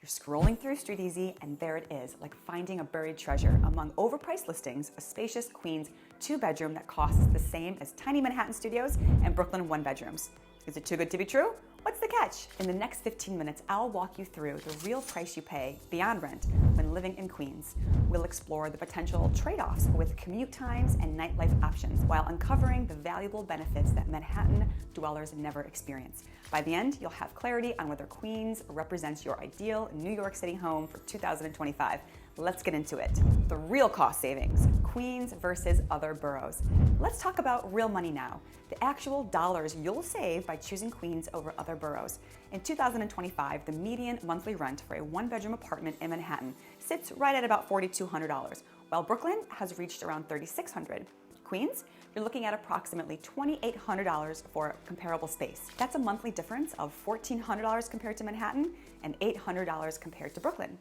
You're scrolling through Street Easy, and there it is, like finding a buried treasure. Among overpriced listings, a spacious Queens 2-bedroom that costs the same as tiny Manhattan studios and Brooklyn 1-bedrooms. Is it too good to be true? What's the catch? In the next 15 minutes, I'll walk you through the real price you pay beyond rent when living in Queens. We'll explore the potential trade-offs with commute times and nightlife options while uncovering the valuable benefits that Manhattan dwellers never experience. By the end, you'll have clarity on whether Queens represents your ideal New York City home for 2025. Let's get into it. The real cost savings, Queens versus other boroughs. Let's talk about real money now. The actual dollars you'll save by choosing Queens over other boroughs. In 2025, the median monthly rent for a 1-bedroom apartment in Manhattan sits right at about $4,200, while Brooklyn has reached around $3,600. Queens, you're looking at approximately $2,800 for comparable space. That's a monthly difference of $1,400 compared to Manhattan and $800 compared to Brooklyn.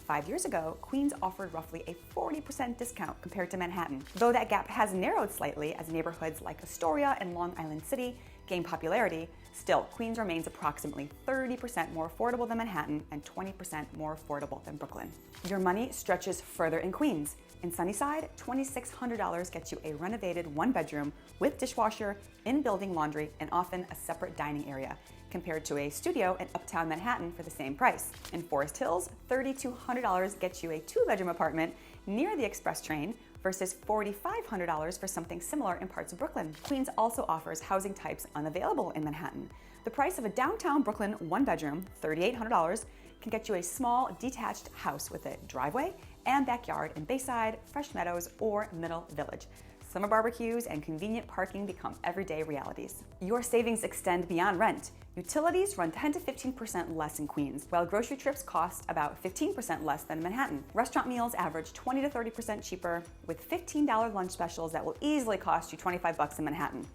5 years ago, Queens offered roughly a 40% discount compared to Manhattan. Though that gap has narrowed slightly as neighborhoods like Astoria and Long Island City gain popularity, still, Queens remains approximately 30% more affordable than Manhattan and 20% more affordable than Brooklyn. Your money stretches further in Queens. In Sunnyside, $2,600 gets you a renovated 1-bedroom with dishwasher, in-building laundry, and often a separate dining area, compared to a studio in Uptown Manhattan for the same price. In Forest Hills, $3,200 gets you a 2-bedroom apartment near the express train versus $4,500 for something similar in parts of Brooklyn. Queens also offers housing types unavailable in Manhattan. The price of a downtown Brooklyn 1-bedroom, $3,800, can get you a small detached house with a driveway and backyard in Bayside, Fresh Meadows, or Middle Village. Summer barbecues and convenient parking become everyday realities. Your savings extend beyond rent. Utilities run 10 to 15% less in Queens, while grocery trips cost about 15% less than Manhattan. Restaurant meals average 20 to 30% cheaper, with $15 lunch specials that will easily cost you $25 in Manhattan.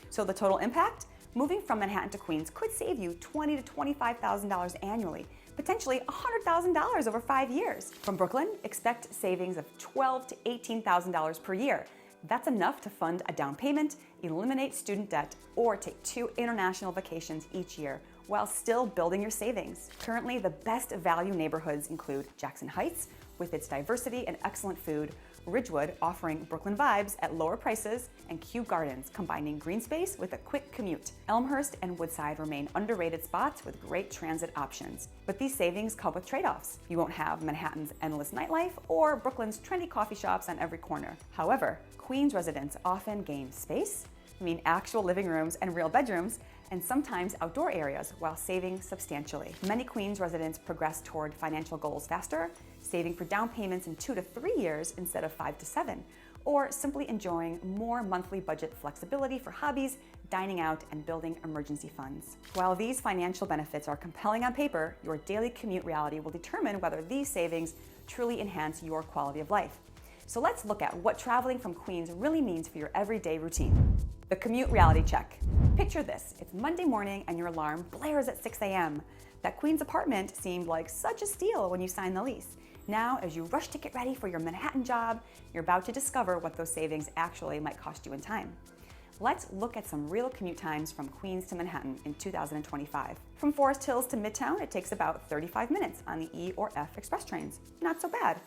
So the total impact? Moving from Manhattan to Queens could save you $20,000 to $25,000 annually, potentially $100,000 over 5 years. From Brooklyn, expect savings of $12,000 to $18,000 per year. That's enough to fund a down payment, eliminate student debt, or take 2 international vacations each year while still building your savings. Currently, the best value neighborhoods include Jackson Heights, with its diversity and excellent food, Ridgewood offering Brooklyn vibes at lower prices, and Kew Gardens combining green space with a quick commute. Elmhurst and Woodside remain underrated spots with great transit options. But these savings come with trade-offs. You won't have Manhattan's endless nightlife or Brooklyn's trendy coffee shops on every corner. However, Queens residents often gain space, actual living rooms and real bedrooms, and sometimes outdoor areas while saving substantially. Many Queens residents progress toward financial goals faster, saving for down payments in 2 to 3 years instead of 5 to 7, or simply enjoying more monthly budget flexibility for hobbies, dining out, and building emergency funds. While these financial benefits are compelling on paper, your daily commute reality will determine whether these savings truly enhance your quality of life. So let's look at what traveling from Queens really means for your everyday routine. The commute reality check. Picture this, it's Monday morning and your alarm blares at 6 a.m. That Queens apartment seemed like such a steal when you signed the lease. Now, as you rush to get ready for your Manhattan job, you're about to discover what those savings actually might cost you in time. Let's look at some real commute times from Queens to Manhattan in 2025. From Forest Hills to Midtown, it takes about 35 minutes on the E or F express trains. Not so bad.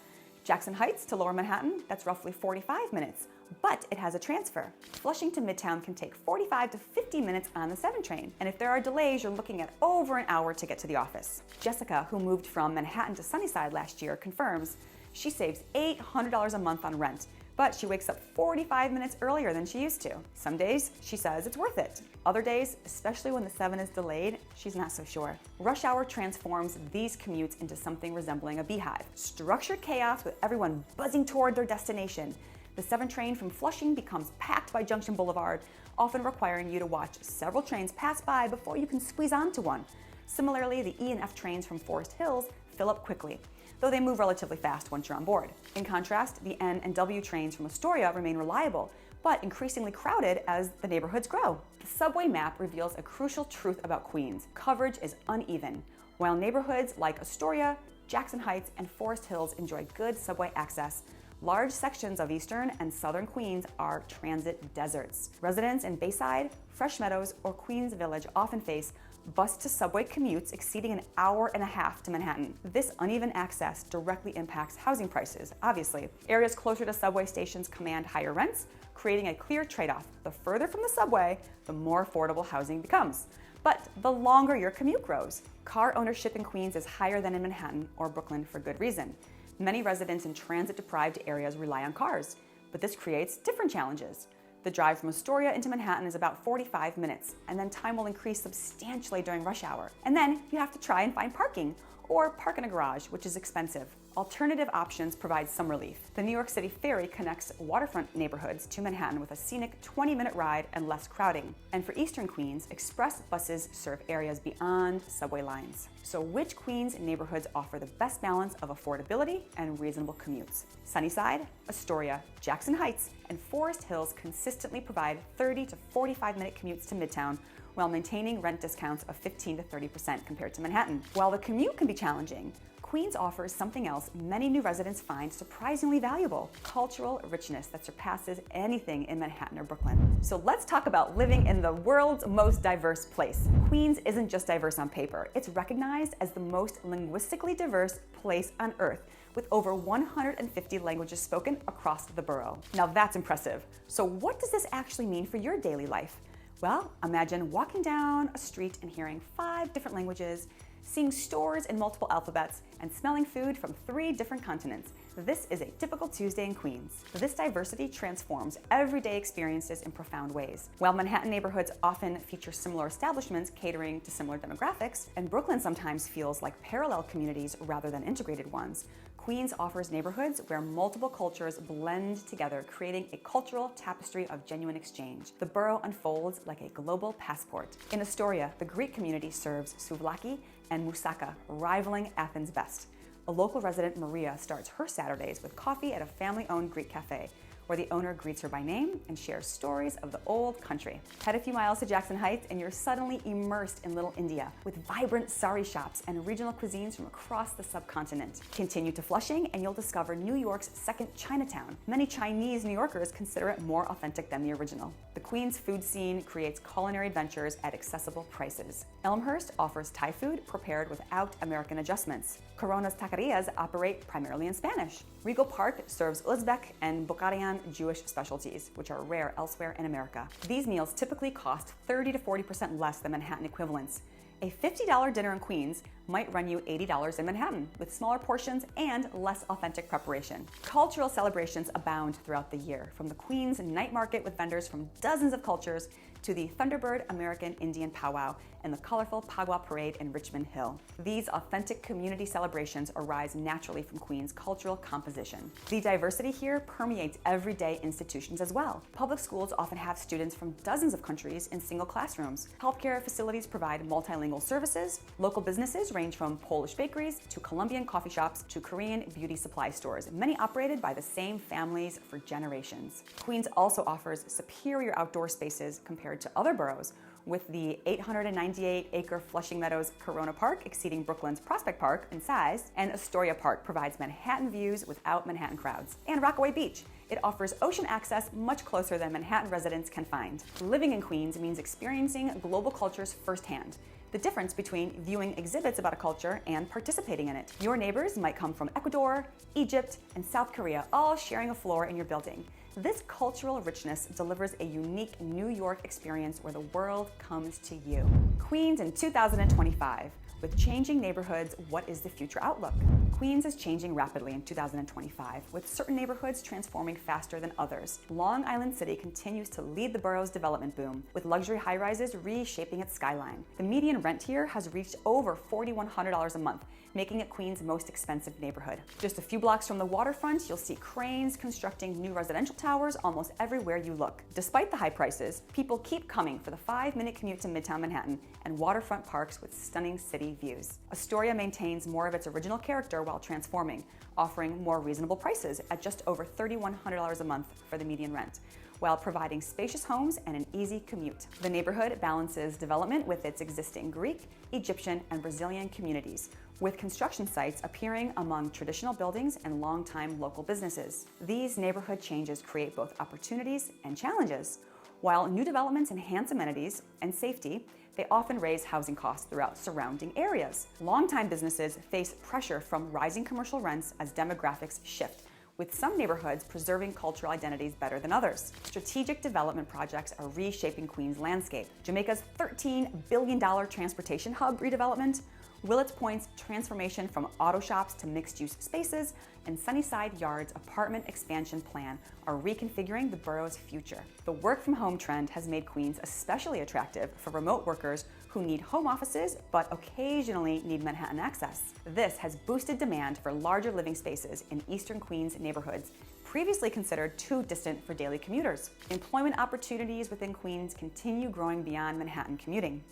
Jackson Heights to Lower Manhattan, that's roughly 45 minutes, but it has a transfer. Flushing to Midtown can take 45 to 50 minutes on the 7 train, and if there are delays, you're looking at over an hour to get to the office. Jessica, who moved from Manhattan to Sunnyside last year, confirms she saves $800 a month on rent, but she wakes up 45 minutes earlier than she used to. Some days, she says it's worth it. Other days, especially when the 7 is delayed, she's not so sure. Rush hour transforms these commutes into something resembling a beehive. Structured chaos with everyone buzzing toward their destination. The 7 train from Flushing becomes packed by Junction Boulevard, often requiring you to watch several trains pass by before you can squeeze onto one. Similarly, the E and F trains from Forest Hills fill up quickly, though they move relatively fast once you're on board. In contrast, the N and W trains from Astoria remain reliable, but increasingly crowded as the neighborhoods grow. The subway map reveals a crucial truth about Queens. Coverage is uneven. While neighborhoods like Astoria, Jackson Heights, and Forest Hills enjoy good subway access, large sections of eastern and southern Queens are transit deserts. Residents in Bayside, Fresh Meadows, or Queens Village often face bus to subway commutes exceeding an hour and a half to Manhattan. This uneven access directly impacts housing prices, obviously. Areas closer to subway stations command higher rents, creating a clear trade-off. The further from the subway, the more affordable housing becomes. But the longer your commute grows. Car ownership in Queens is higher than in Manhattan or Brooklyn for good reason. Many residents in transit-deprived areas rely on cars, but this creates different challenges. The drive from Astoria into Manhattan is about 45 minutes, and then time will increase substantially during rush hour. And then you have to try and find parking, or park in a garage, which is expensive. Alternative options provide some relief. The New York City Ferry connects waterfront neighborhoods to Manhattan with a scenic 20-minute ride and less crowding. And for Eastern Queens, express buses serve areas beyond subway lines. So which Queens neighborhoods offer the best balance of affordability and reasonable commutes? Sunnyside, Astoria, Jackson Heights, and Forest Hills consistently provide 30 to 45-minute commutes to Midtown, while maintaining rent discounts of 15 to 30% compared to Manhattan. While the commute can be challenging, Queens offers something else many new residents find surprisingly valuable: cultural richness that surpasses anything in Manhattan or Brooklyn. So let's talk about living in the world's most diverse place. Queens isn't just diverse on paper, it's recognized as the most linguistically diverse place on Earth, with over 150 languages spoken across the borough. Now that's impressive. So what does this actually mean for your daily life? Well, imagine walking down a street and hearing 5 different languages, seeing stores in multiple alphabets, and smelling food from 3 different continents. This is a typical Tuesday in Queens. This diversity transforms everyday experiences in profound ways. While Manhattan neighborhoods often feature similar establishments catering to similar demographics, and Brooklyn sometimes feels like parallel communities rather than integrated ones, Queens offers neighborhoods where multiple cultures blend together, creating a cultural tapestry of genuine exchange. The borough unfolds like a global passport. In Astoria, the Greek community serves souvlaki and moussaka, rivaling Athens' best. A local resident, Maria, starts her Saturdays with coffee at a family-owned Greek cafe, where the owner greets her by name and shares stories of the old country. Head a few miles to Jackson Heights and you're suddenly immersed in Little India, with vibrant sari shops and regional cuisines from across the subcontinent. Continue to Flushing and you'll discover New York's second Chinatown. Many Chinese New Yorkers consider it more authentic than the original. The Queens food scene creates culinary adventures at accessible prices. Elmhurst offers Thai food prepared without American adjustments. Corona's taquerias operate primarily in Spanish. Regal Park serves Uzbek and Bukharian Jewish specialties, which are rare elsewhere in America. These meals typically cost 30 to 40% less than Manhattan equivalents. A $50 dinner in Queens might run you $80 in Manhattan, with smaller portions and less authentic preparation. Cultural celebrations abound throughout the year, from the Queens night market with vendors from dozens of cultures to the Thunderbird American Indian powwow and the colorful Pagua Parade in Richmond Hill. These authentic community celebrations arise naturally from Queens' cultural composition. The diversity here permeates everyday institutions as well. Public schools often have students from dozens of countries in single classrooms. Healthcare facilities provide multilingual services. Local businesses range from Polish bakeries to Colombian coffee shops to Korean beauty supply stores, many operated by the same families for generations. Queens also offers superior outdoor spaces compared to other boroughs, with the 898-acre Flushing Meadows Corona Park exceeding Brooklyn's Prospect Park in size, and Astoria Park provides Manhattan views without Manhattan crowds. And Rockaway Beach. It offers ocean access much closer than Manhattan residents can find. Living in Queens means experiencing global cultures firsthand. The difference between viewing exhibits about a culture and participating in it. Your neighbors might come from Ecuador, Egypt, and South Korea, all sharing a floor in your building. This cultural richness delivers a unique New York experience where the world comes to you. Queens in 2025. With changing neighborhoods, what is the future outlook? Queens is changing rapidly in 2025, with certain neighborhoods transforming faster than others. Long Island City continues to lead the borough's development boom, with luxury high-rises reshaping its skyline. The median rent here has reached over $4,100 a month, making it Queens' most expensive neighborhood. Just a few blocks from the waterfront, you'll see cranes constructing new residential towers almost everywhere you look. Despite the high prices, people keep coming for the 5-minute commute to Midtown Manhattan and waterfront parks with stunning city views. Astoria maintains more of its original character while transforming, offering more reasonable prices at just over $3,100 a month for the median rent, while providing spacious homes and an easy commute. The neighborhood balances development with its existing Greek, Egyptian, and Brazilian communities, with construction sites appearing among traditional buildings and longtime local businesses. These neighborhood changes create both opportunities and challenges. While new developments enhance amenities and safety, They often raise housing costs throughout surrounding areas. Longtime businesses face pressure from rising commercial rents as demographics shift, with some neighborhoods preserving cultural identities better than others. Strategic development projects are reshaping Queens' landscape. Jamaica's $13 billion transportation hub redevelopment, Willets Point's transformation from auto shops to mixed-use spaces, and Sunnyside Yard's apartment expansion plan are reconfiguring the borough's future. The work-from-home trend has made Queens especially attractive for remote workers who need home offices but occasionally need Manhattan access. This has boosted demand for larger living spaces in Eastern Queens neighborhoods previously considered too distant for daily commuters. Employment opportunities within Queens continue growing beyond Manhattan commuting.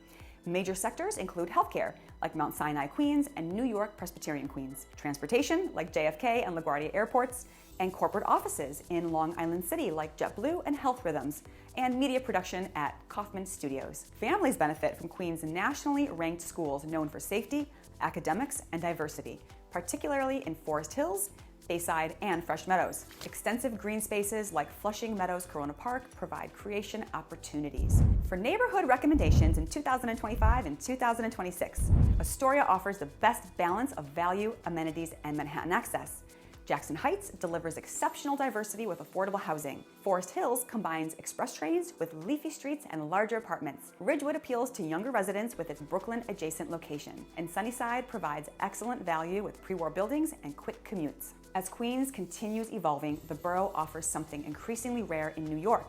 Major sectors include healthcare, like Mount Sinai Queens and New York Presbyterian Queens, transportation, like JFK and LaGuardia airports, and corporate offices in Long Island City, like JetBlue and Health Rhythms, and media production at Kaufman Studios. Families benefit from Queens' nationally ranked schools known for safety, academics, and diversity, particularly in Forest Hills, Bayside, and Fresh Meadows. Extensive green spaces like Flushing Meadows Corona Park provide creation opportunities. For neighborhood recommendations in 2025 and 2026, Astoria offers the best balance of value, amenities, and Manhattan access. Jackson Heights delivers exceptional diversity with affordable housing. Forest Hills combines express trains with leafy streets and larger apartments. Ridgewood appeals to younger residents with its Brooklyn-adjacent location. And Sunnyside provides excellent value with pre-war buildings and quick commutes. As Queens continues evolving, the borough offers something increasingly rare in New York: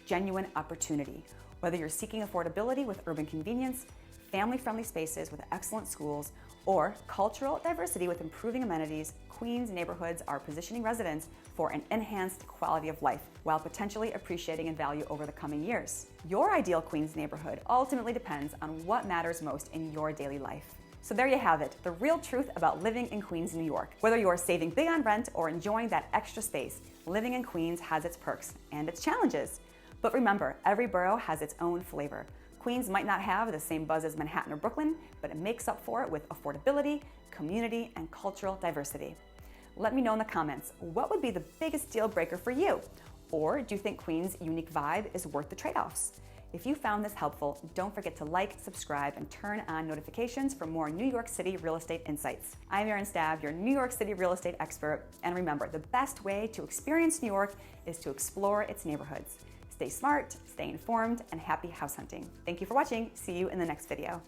genuine opportunity. Whether you're seeking affordability with urban convenience, family-friendly spaces with excellent schools, or cultural diversity with improving amenities, Queens neighborhoods are positioning residents for an enhanced quality of life while potentially appreciating in value over the coming years. Your ideal Queens neighborhood ultimately depends on what matters most in your daily life. So there you have it, the real truth about living in Queens, New York. Whether you're saving big on rent or enjoying that extra space, living in Queens has its perks and its challenges. But remember, every borough has its own flavor. Queens might not have the same buzz as Manhattan or Brooklyn, but it makes up for it with affordability, community, and cultural diversity. Let me know in the comments, what would be the biggest deal breaker for you? Or do you think Queens' unique vibe is worth the trade-offs? If you found this helpful, don't forget to like, subscribe, and turn on notifications for more New York City real estate insights. I'm Erin Stabb, your New York City real estate expert, and remember, the best way to experience New York is to explore its neighborhoods. Stay smart, stay informed, and happy house hunting. Thank you for watching. See you in the next video.